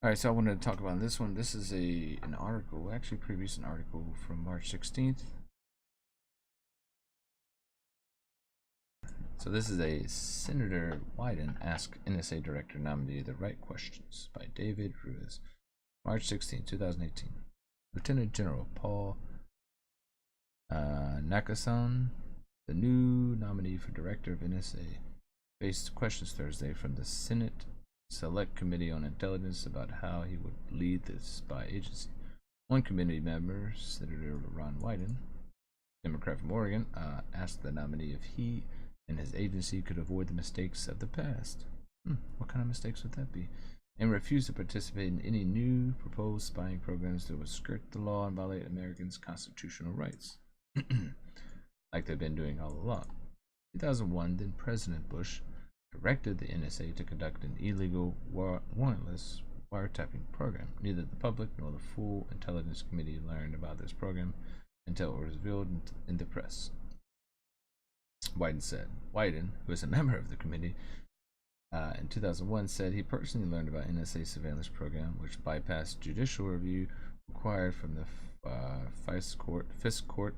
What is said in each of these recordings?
All right, so I wanted to talk about this one. This is an article, actually a pretty recent article from March 16th. So this is a Senator Wyden asked NSA Director nominee the right questions by David Ruiz, March 16, 2018. Lieutenant General Paul Nakasone, the new nominee for Director of NSA, faced questions Thursday from the Senate Select Committee on Intelligence about how he would lead the spy agency. One committee member, Senator Ron Wyden, Democrat from Oregon, asked the nominee if he and his agency could avoid the mistakes of the past. What kind of mistakes would that be? And refused to participate in any new proposed spying programs that would skirt the law and violate Americans' constitutional rights, like they've been doing all along. In 2001, then President Bush directed the NSA to conduct an illegal warrantless wiretapping program. Neither the public nor the full intelligence committee learned about this program until it was revealed in the press. Wyden said. Wyden, who is a member of the committee, in 2001 said he personally learned about NSA surveillance program, which bypassed judicial review required from the FISA court,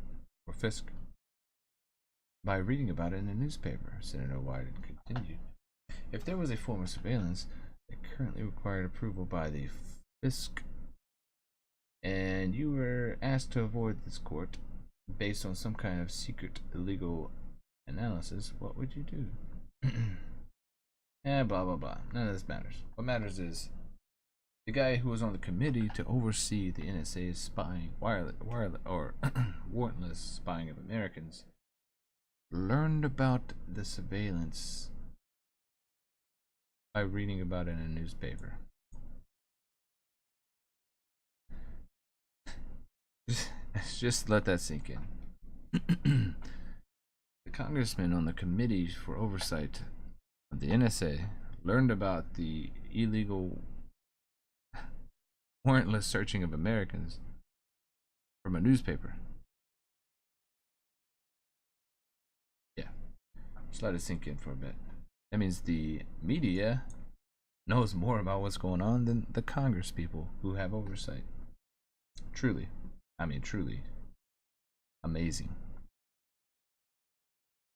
by reading about it in a newspaper. Senator Wyden continued. If there was a form of surveillance that currently required approval by the FISC, and you were asked to avoid this court based on some kind of secret illegal analysis, what would you do? Blah blah blah. None of this matters. What matters is the guy who was on the committee to oversee the NSA's spying, warrantless spying of Americans, learned about the surveillance by reading about it in a newspaper. Just let that sink in. The congressman on the committee for oversight of the NSA learned about the illegal warrantless searching of Americans from a newspaper. Yeah, just let it sink in for a bit. That means the media knows more about what's going on than the Congress people who have oversight. Truly, I mean truly amazing.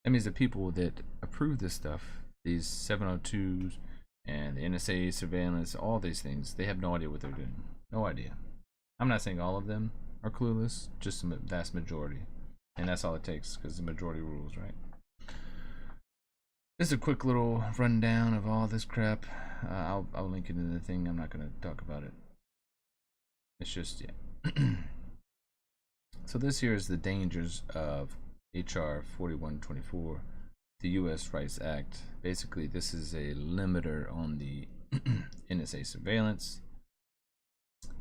That means the people that approve this stuff, these 702s and the NSA surveillance, all these things, they have no idea what they're doing. No idea. I'm not saying all of them are clueless, just a vast majority. And that's all it takes, because the majority rules, right? This is a quick little rundown of all this crap. I'll link it in the thing. I'm not going to talk about it. It's just, yeah. So this here is the dangers of HR 4124, the U.S. Rights Act. Basically, this is a limiter on the NSA surveillance.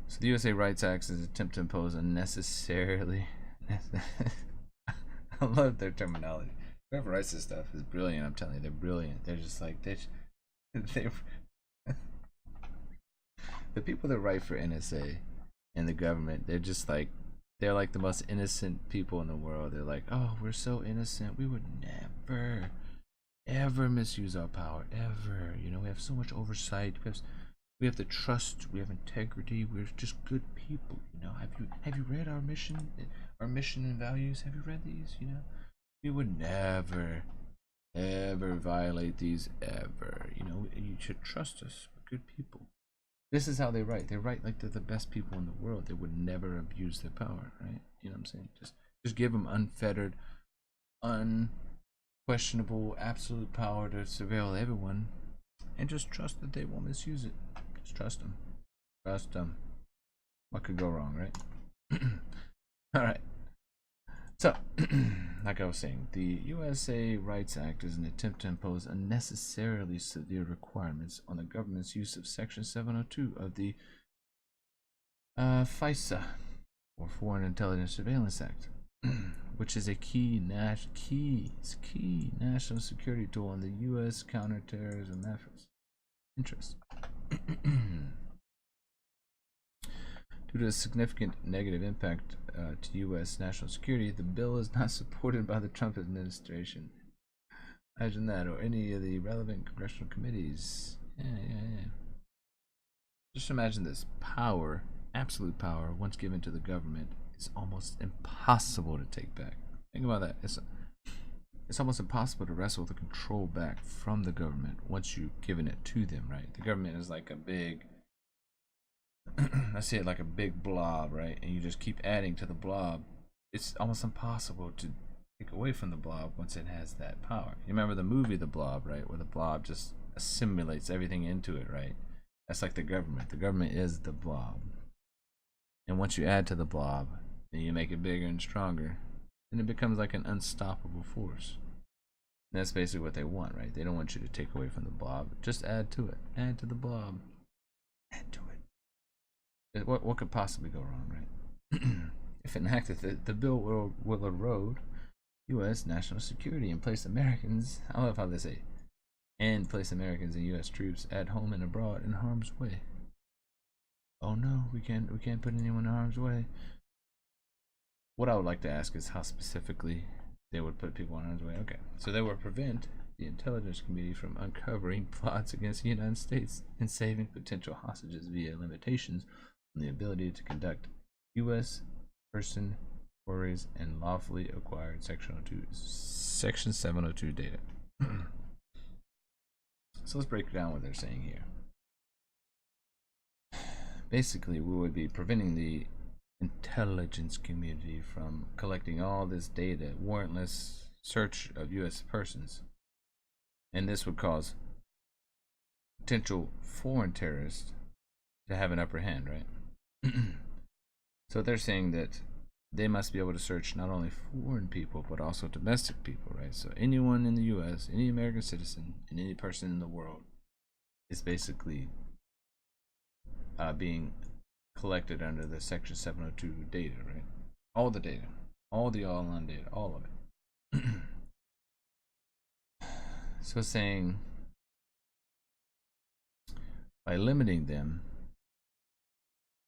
So the USA Rights Act is an attempt to impose unnecessarily. I love their terminology. Whoever writes this stuff is brilliant. I'm telling you, they're brilliant. They're just like they the people that write for NSA and the government. They're like the most innocent people in the world. They're like, oh, we're so innocent. We would never, ever misuse our power, ever. You know, we have so much oversight. We have the trust. We have integrity. We're just good people. You know, have you read our mission and values? Have you read these? You know, we would never, ever violate these ever. You know, you should trust us. We're good people. This is how they write. They write like they're the best people in the world. They would never abuse their power, right? You know what I'm saying? Just give them unfettered, unquestionable, absolute power to surveil everyone, and just trust that they won't misuse it. Just trust them. Trust them. What could go wrong, right? All right. So, like I was saying, the USA Rights Act is an attempt to impose unnecessarily severe requirements on the government's use of Section 702 of the FISA, or Foreign Intelligence Surveillance Act, which is a key national security tool in the U.S. counterterrorism efforts. Interest. Due to a significant negative impact to U.S. national security, the bill is not supported by the Trump administration. Imagine that, or any of the relevant congressional committees. Yeah. Just imagine this power, absolute power, once given to the government, is almost impossible to take back. Think about that. It's almost impossible to wrestle the control back from the government once you've given it to them, right? The government is like a big, let's say it like a big blob, right? And you just keep adding to the blob. It's almost impossible to take away from the blob once it has that power. You remember the movie The Blob, right? Where the blob just assimilates everything into it, right? That's like the government. The government is the blob. And once you add to the blob, then you make it bigger and stronger, then it becomes like an unstoppable force. And that's basically what they want, right? They don't want you to take away from the blob. Just add to it. Add to the blob. Add to it. What could possibly go wrong, right? If enacted, the bill will erode U.S. national security and place Americans, I love how they say, and place Americans and U.S. troops at home and abroad in harm's way. Oh no, we can't put anyone in harm's way. What I would like to ask is how specifically they would put people in harm's way. Okay, so they would prevent the intelligence community from uncovering plots against the United States and saving potential hostages via limitations on the ability to conduct U.S. person queries and lawfully acquired Section 702 data. So let's break down what they're saying here. Basically, we would be preventing the intelligence community from collecting all this data, warrantless search of U.S. persons. And this would cause potential foreign terrorists to have an upper hand, right? So they're saying that they must be able to search not only foreign people, but also domestic people, right? So anyone in the U.S., any American citizen, and any person in the world is basically being collected under the Section 702 data, right? All the data, all the online data, all of it. So it's saying by limiting them,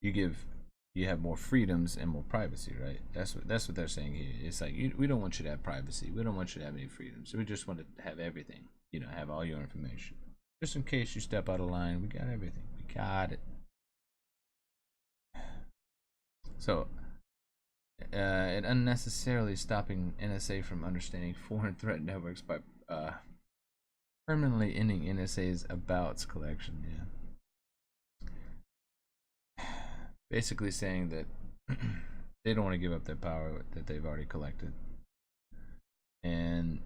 you have more freedoms and more privacy, right? That's what they're saying here. It's like we don't want you to have privacy. We don't want you to have any freedoms. We just want to have everything. Have all your information. Just in case you step out of line, we got everything. We got it. So, it unnecessarily stopping NSA from understanding foreign threat networks by permanently ending NSA's abouts collection. Yeah. Basically saying that they don't want to give up their power that they've already collected. And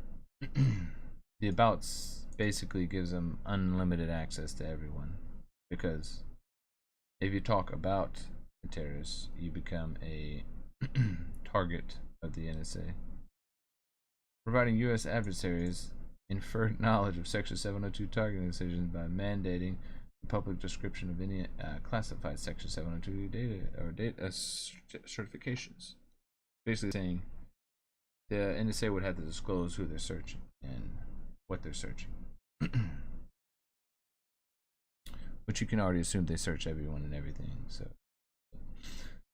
the abouts basically gives them unlimited access to everyone. Because if you talk about the terrorists, you become a target of the NSA. Providing U.S. adversaries inferred knowledge of Section 702 targeting decisions by mandating the public description of any classified Section 702 data or data certifications. Basically saying the NSA would have to disclose who they're searching and what they're searching. Which you can already assume they search everyone and everything. So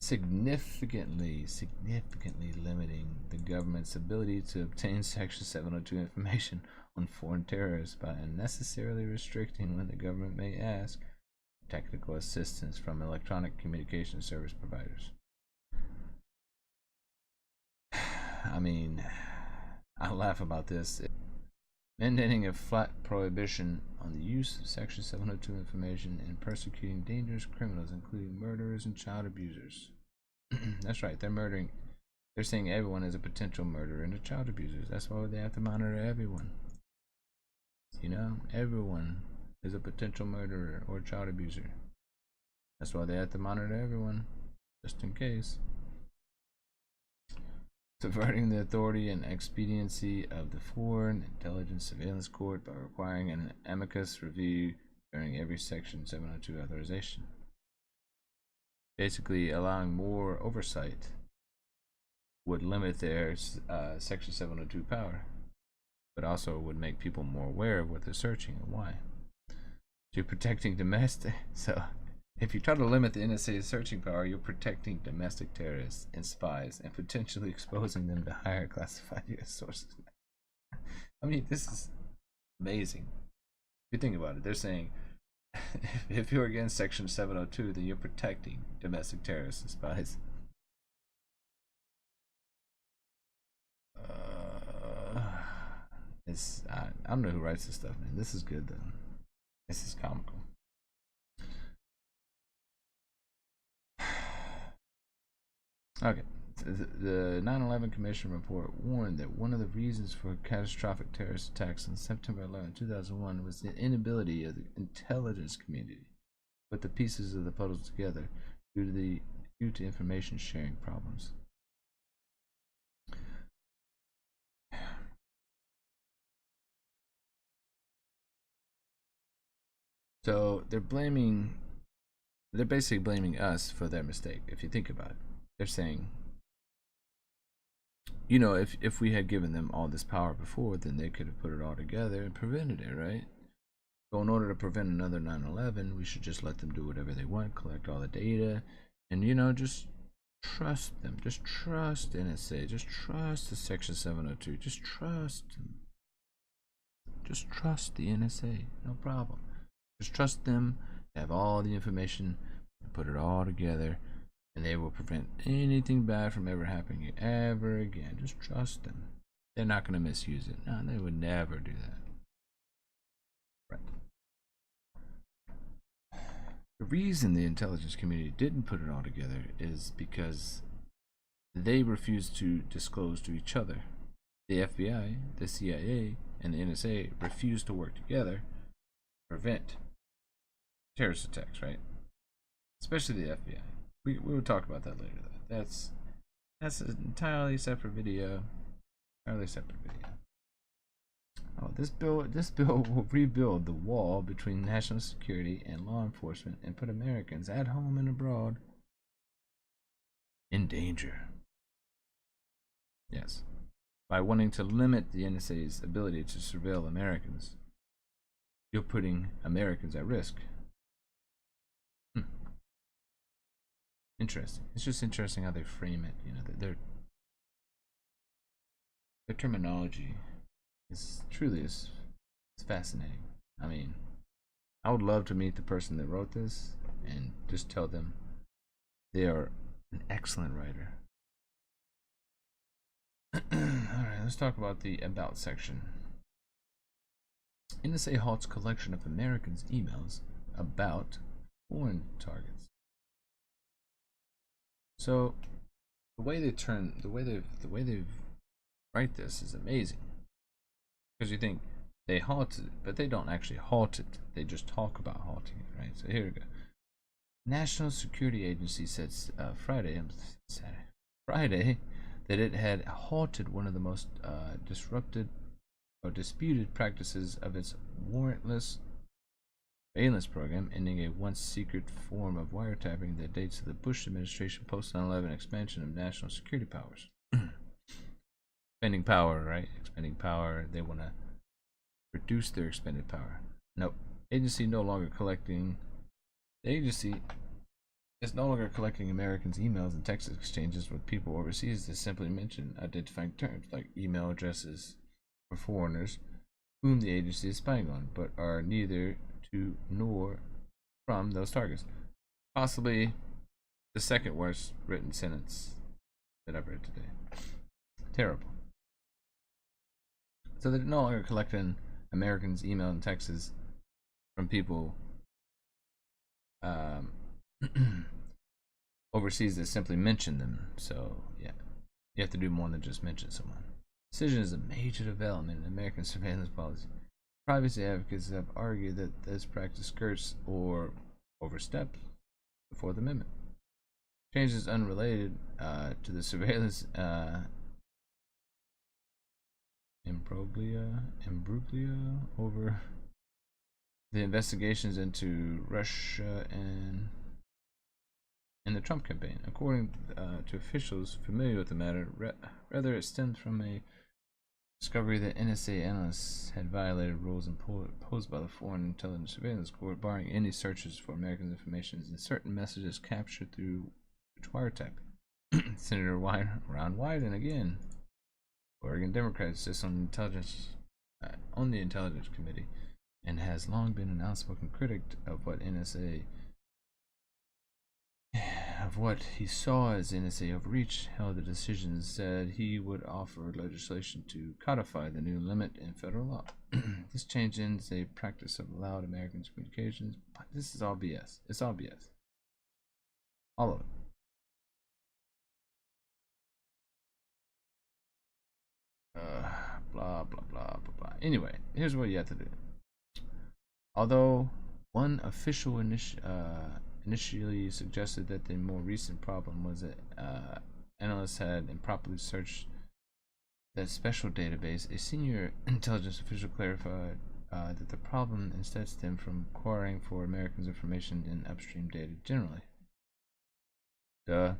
significantly limiting the government's ability to obtain Section 702 information on foreign terrorists by unnecessarily restricting when the government may ask for technical assistance from electronic communication service providers. I mean, I laugh about this. Mandating a flat prohibition on the use of Section 702 information and persecuting dangerous criminals, including murderers and child abusers. That's right, they're saying everyone is a potential murderer and a child abuser. That's why they have to monitor everyone. Everyone is a potential murderer or child abuser. That's why they have to monitor everyone, just in case. Subverting the authority and expediency of the Foreign Intelligence Surveillance Court by requiring an amicus review during every Section 702 authorization. Basically, allowing more oversight would limit their Section 702 power, but also would make people more aware of what they're searching and why. You're protecting domestic. So, if you try to limit the NSA's searching power, you're protecting domestic terrorists and spies and potentially exposing them to higher classified U.S. sources. I mean, this is amazing. If you think about it, they're saying if you're against Section 702, then you're protecting domestic terrorists and spies. I don't know who writes this stuff, man. This is good though. This is comical. Okay. The 9/11 Commission report warned that one of the reasons for catastrophic terrorist attacks on September 11, 2001 was the inability of the intelligence community to put the pieces of the puzzle together due to information sharing problems. So they're basically blaming us for their mistake. If you think about it, they're saying, you know, if we had given them all this power before, then they could have put it all together and prevented it, right? So in order to prevent another 9/11, we should just let them do whatever they want, collect all the data, and, you know, just trust them. Just trust NSA. Just trust the Section 702. Just trust them. Just trust the NSA. No problem. Just trust them. They have all the information. Put it all together, and they will prevent anything bad from ever happening ever again. Just trust them. They're not going to misuse it. No, they would never do that. Right. The reason the intelligence community didn't put it all together is because they refused to disclose to each other. The FBI, the CIA, and the NSA refused to work together to prevent terrorist attacks, right? Especially the FBI. We will talk about that later, though. That's an entirely separate video. Oh, this bill will rebuild the wall between national security and law enforcement and put Americans at home and abroad in danger. Yes. By wanting to limit the NSA's ability to surveil Americans, you're putting Americans at risk. Interesting. It's just interesting how they frame it. You know, their terminology is fascinating. I mean, I would love to meet the person that wrote this and just tell them they are an excellent writer. Alright, let's talk about the About section. NSA halts collection of Americans' emails about foreign targets. So the way they write this is amazing. Because you think they halted it, but they don't actually halt it. They just talk about halting it, right? So here we go. National Security Agency said Friday that it had halted one of the most disrupted or disputed practices of its warrantless surveillance program, ending a once secret form of wiretapping that dates to the Bush administration post 9/11 expansion of national security powers. Expending power, right? Expending power. They want to reduce their expended power. Nope. The agency is no longer collecting Americans' emails and text exchanges with people overseas that simply mention identifying terms like email addresses for foreigners whom the agency is spying on, but are neither to nor from those targets. Possibly the second worst written sentence that I've read today. Terrible. So they're no longer collecting Americans' email and texts from people overseas that simply mention them. So yeah, you have to do more than just mention someone. Decision is a major development in American surveillance policy. Privacy advocates have argued that this practice skirts or oversteps the Fourth Amendment. Change is unrelated to the surveillance imbroglio over the investigations into Russia and the Trump campaign. According to officials familiar with the matter, rather it stemmed from a discovery that NSA analysts had violated rules imposed by the Foreign Intelligence Surveillance Court, barring any searches for American information and certain messages captured through wiretapping. Senator Ron Wyden, again, Oregon Democrats, sits on the Intelligence Committee, and has long been an outspoken critic of what he saw as NSA overreach, held the decision, said he would offer legislation to codify the new limit in federal law. This change ends a practice of allowed Americans' communications. But this is all BS. It's all BS. All of it. Blah, blah, blah, blah, blah. Anyway, here's what you have to do. Although one official initially suggested that the more recent problem was that analysts had improperly searched that special database, a senior intelligence official clarified that the problem instead stemmed from quarrying for Americans' information in upstream data generally. Duh.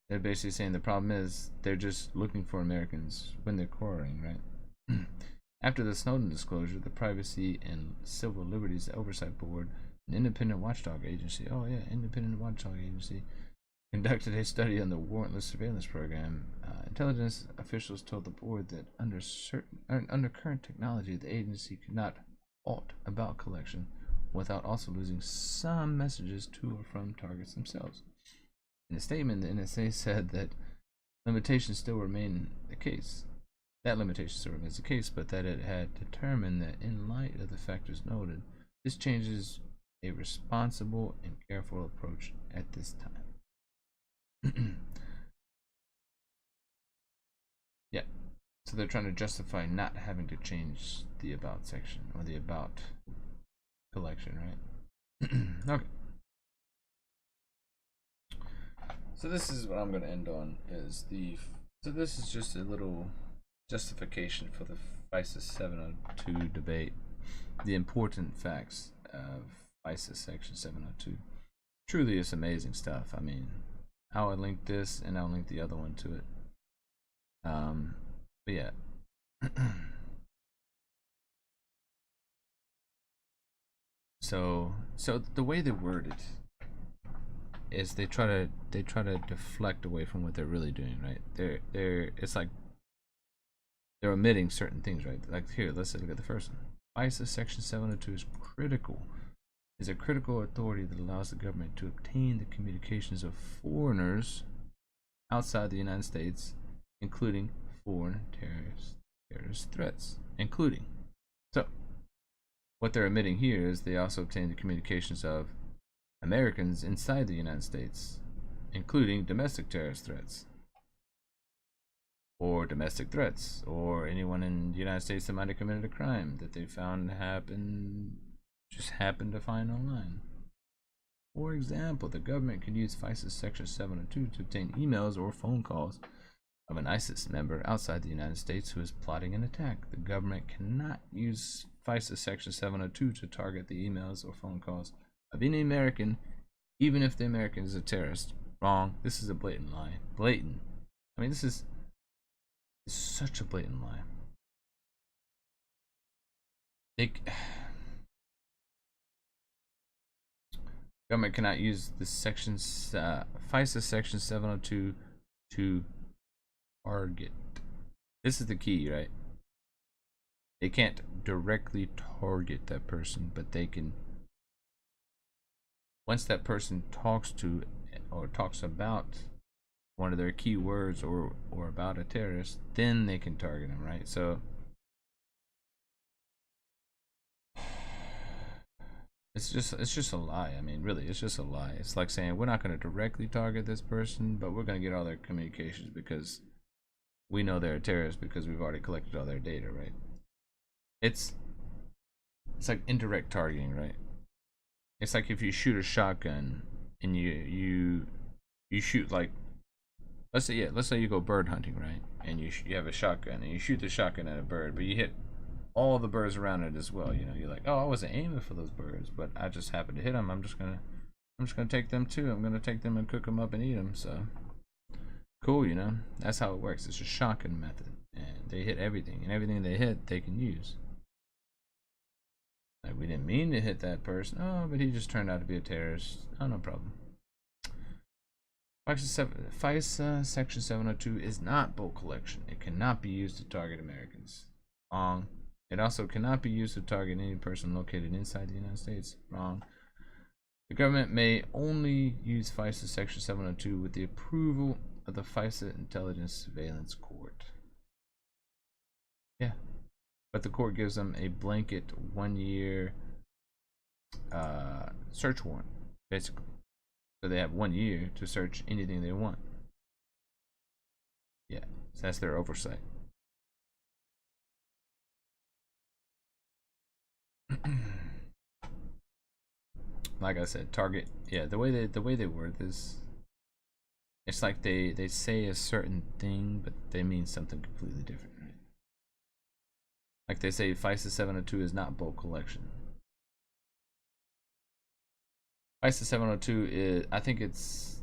They're basically saying the problem is they're just looking for Americans when they're quarrying, right? After the Snowden disclosure, the Privacy and Civil Liberties Oversight Board, an independent watchdog agency, conducted a study on the warrantless surveillance program. Intelligence officials told the board that under current technology, the agency could not halt about collection without also losing some messages to or from targets themselves. In a statement, the NSA said that limitations still remain the case. That limitation still remains the case, but that it had determined that in light of the factors noted, this changes a responsible and careful approach at this time. Yeah, so they're trying to justify not having to change the about section or the about collection, right? Okay. So this is what I'm going to end on so this is just a little justification for the FISA 702 debate, the important facts of FISA section 702. Truly, it's amazing stuff. I mean, I'll link this and I'll link the other one to it. But yeah. So the way they word it is they try to deflect away from what they're really doing, right? It's like they're omitting certain things, right? Like here, let's look at the first one. FISA section 702 is a critical authority that allows the government to obtain the communications of foreigners outside the United States, including foreign terrorist threats, including. So what they're omitting here is they also obtain the communications of Americans inside the United States, including domestic terrorist threats, or domestic threats, or anyone in the United States that might have committed a crime that they found happened to find online. For example, the government can use FISA Section 702 to obtain emails or phone calls of an ISIS member outside the United States who is plotting an attack. The government cannot use FISA Section 702 to target the emails or phone calls of any American, even if the American is a terrorist. Wrong. This is a blatant lie. Blatant. I mean, this is such a blatant lie. Government cannot use the sections FISA Section 702 to target. This is the key, right? They can't directly target that person, but they can. Once that person talks to or talks about one of their key words or about a terrorist, then they can target him, right? So it's just a lie. I mean, really, it's just a lie. It's like saying we're not going to directly target this person, but we're going to get all their communications because we know they're a terrorist because we've already collected all their data, right? It's like indirect targeting, right? It's like if you shoot a shotgun and you shoot, like, let's say you go bird hunting, right? And you have a shotgun and you shoot the shotgun at a bird, but you hit all the birds around it as well. You know, you're like, oh, I wasn't aiming for those birds, but I just happened to hit them. I'm just gonna take them too. I'm gonna take them and cook them up and eat them. So cool, you know. That's how it works. It's a shotgun method, and they hit everything, and everything they hit, they can use. Like, we didn't mean to hit that person. Oh, but he just turned out to be a terrorist. Oh, no problem. FISA Section 702 is not bulk collection. It cannot be used to target Americans. Wrong. It also cannot be used to target any person located inside the United States. Wrong. The government may only use FISA Section 702 with the approval of the FISA Intelligence Surveillance Court. Yeah. But the court gives them a blanket 1-year search warrant, basically. So they have 1 year to search anything they want. Yeah, so that's their oversight. Like I said, target. Yeah, the way they word this, it's like they say a certain thing, but they mean something completely different. Right? Like they say, FISA 702 is not bulk collection. FISA 702 is, I think it's,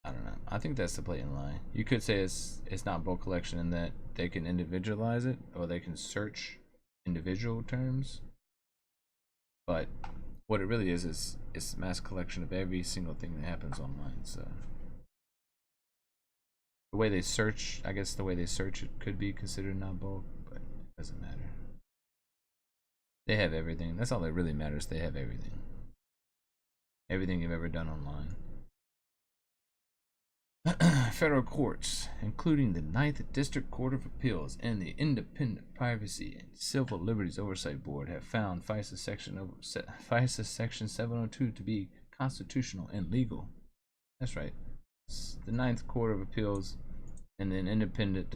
I don't know. I think that's the blatant lie. You could say it's not bulk collection in that they can individualize it, or they can search individual terms. But what it really is it's mass collection of every single thing that happens online. So the way they search, I guess the way they search it could be considered not bulk, but it doesn't matter. They have everything. That's all that really matters. They have everything. Everything you've ever done online. Federal courts, including the Ninth District Court of Appeals and the Independent Privacy and Civil Liberties Oversight Board, have found FISA Section 702 to be constitutional and legal. That's right. The Ninth Court of Appeals and the Independent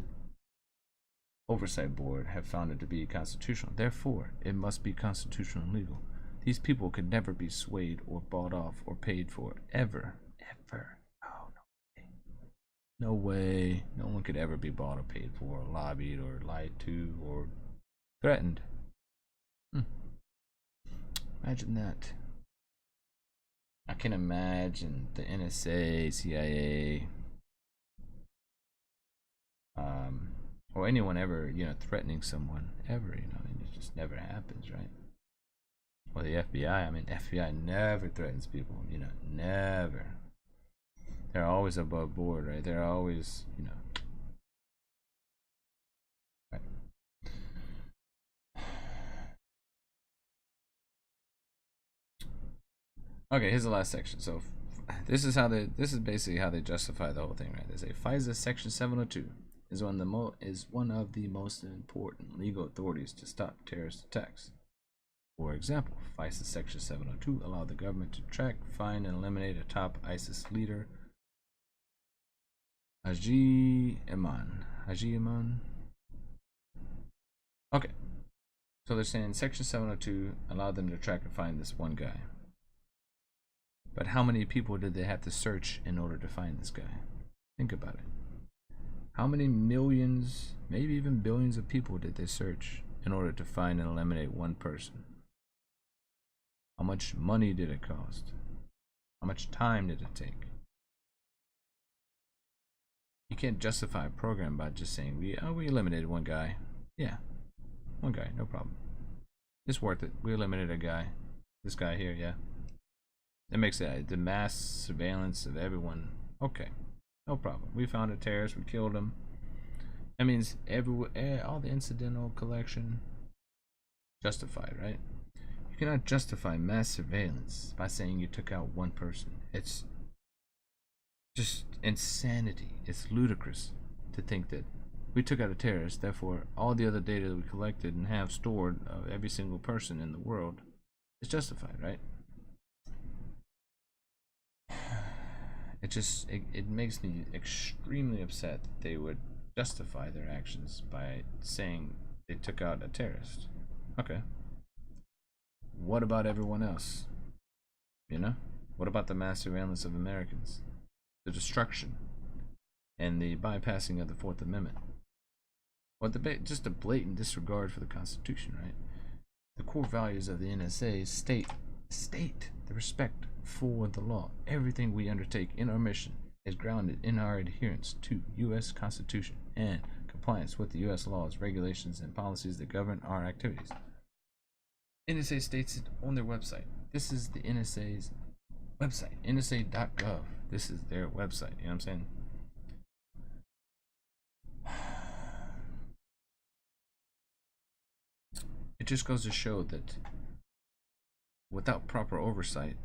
Oversight Board have found it to be constitutional. Therefore, it must be constitutional and legal. These people could never be swayed or bought off or paid for, ever. Ever. No way. No one could ever be bought or paid for, or lobbied, or lied to, or threatened. Imagine that. I can imagine the NSA, CIA, or anyone ever, threatening someone ever. It just never happens, right? Or the FBI. I mean, FBI never threatens people. Never. They're always above board, right? They're always, right. Okay, here's the last section. So this is basically how they justify the whole thing, right? They say FISA Section 702 is one of the most important legal authorities to stop terrorist attacks. For example, FISA Section 702 allowed the government to track, find, and eliminate a top ISIS leader, Haji Iman. Okay. So they're saying Section 702 allowed them to track and find this one guy. But how many people did they have to search in order to find this guy? Think about it. How many millions, maybe even billions of people did they search in order to find and eliminate one person? How much money did it cost? How much time did it take? You can't justify a program by just saying we eliminated one guy. Yeah, one guy, no problem. It's worth it. We eliminated a guy. This guy here, yeah. That makes it the mass surveillance of everyone. Okay, no problem. We found a terrorist. We killed him. That means all the incidental collection justified, right? You cannot justify mass surveillance by saying you took out one person. It's just insanity. It's ludicrous to think that we took out a terrorist, therefore all the other data that we collected and have stored of every single person in the world is justified, right? It makes me extremely upset that they would justify their actions by saying they took out a terrorist. Okay. What about everyone else? What about the mass surveillance of Americans? The destruction and the bypassing of the Fourth Amendment? Or just a blatant disregard for the Constitution, right? The core values of the NSA state the respect for the law. Everything we undertake in our mission is grounded in our adherence to U.S. Constitution and compliance with the U.S. laws, regulations, and policies that govern our activities. NSA states it on their website. This is the NSA's website, nsa.gov. This is their website. You know what I'm saying? it just goes to show that without proper oversight,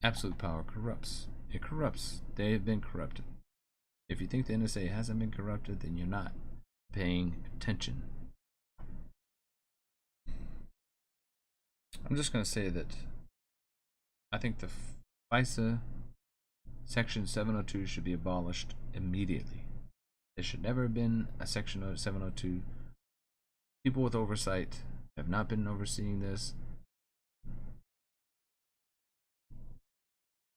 absolute power corrupts. It corrupts. They have been corrupted. If you think the NSA hasn't been corrupted, then you're not paying attention. I'm just going to say that I think the FISA Section 702 should be abolished immediately. There should never have been a Section 702. People with oversight have not been overseeing this.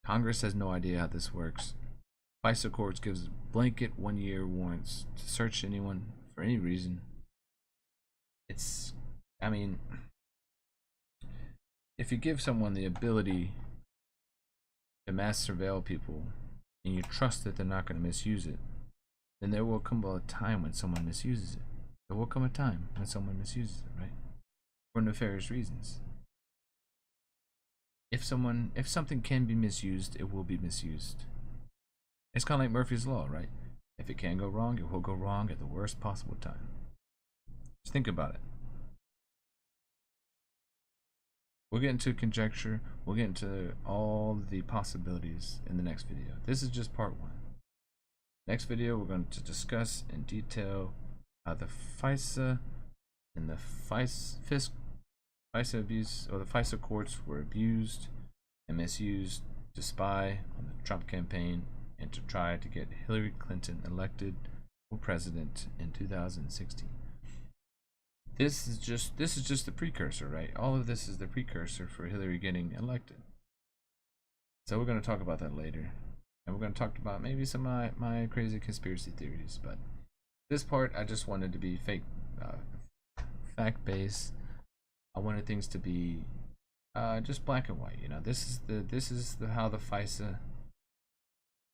Congress has no idea how this works. FISA courts gives blanket 1-year warrants to search anyone for any reason. I mean, if you give someone the ability to mass surveil people and you trust that they're not going to misuse it, then there will come a time when someone misuses it. There will come a time when someone misuses it, right? For nefarious reasons. If something can be misused, it will be misused. It's kind of like Murphy's Law, right? If it can go wrong, it will go wrong at the worst possible time. Just think about it. We'll get into conjecture. We'll get into all the possibilities in the next video. This is just part 1. Next video, we're going to discuss in detail how the FISA and the FISA abuse, or the FISA courts were abused and misused to spy on the Trump campaign and to try to get Hillary Clinton elected for president in 2016. This is just the precursor, right? All of this is the precursor for Hillary getting elected. So we're going to talk about that later. And we're going to talk about maybe some of my crazy conspiracy theories. But this part, I just wanted to be fact-based. I wanted things to be just black and white. You know, this is how the FISA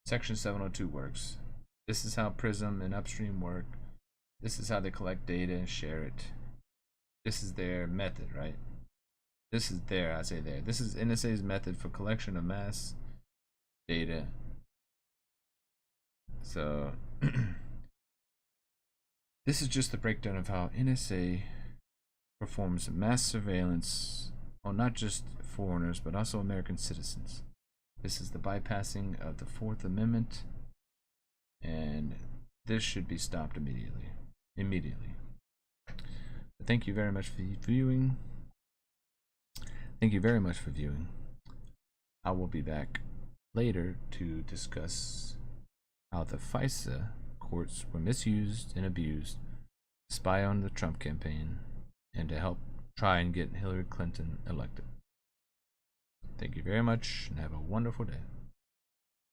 Section 702 works. This is how PRISM and Upstream work. This is how they collect data and share it. This is their method, right? This is this is NSA's method for collection of mass data. So this is just the breakdown of how NSA performs mass surveillance on not just foreigners but also American citizens. This is the bypassing of the 4th Amendment, and this should be stopped immediately. Thank you very much for viewing. I will be back later to discuss how the FISA courts were misused and abused to spy on the Trump campaign and to help try and get Hillary Clinton elected. Thank you very much and have a wonderful day.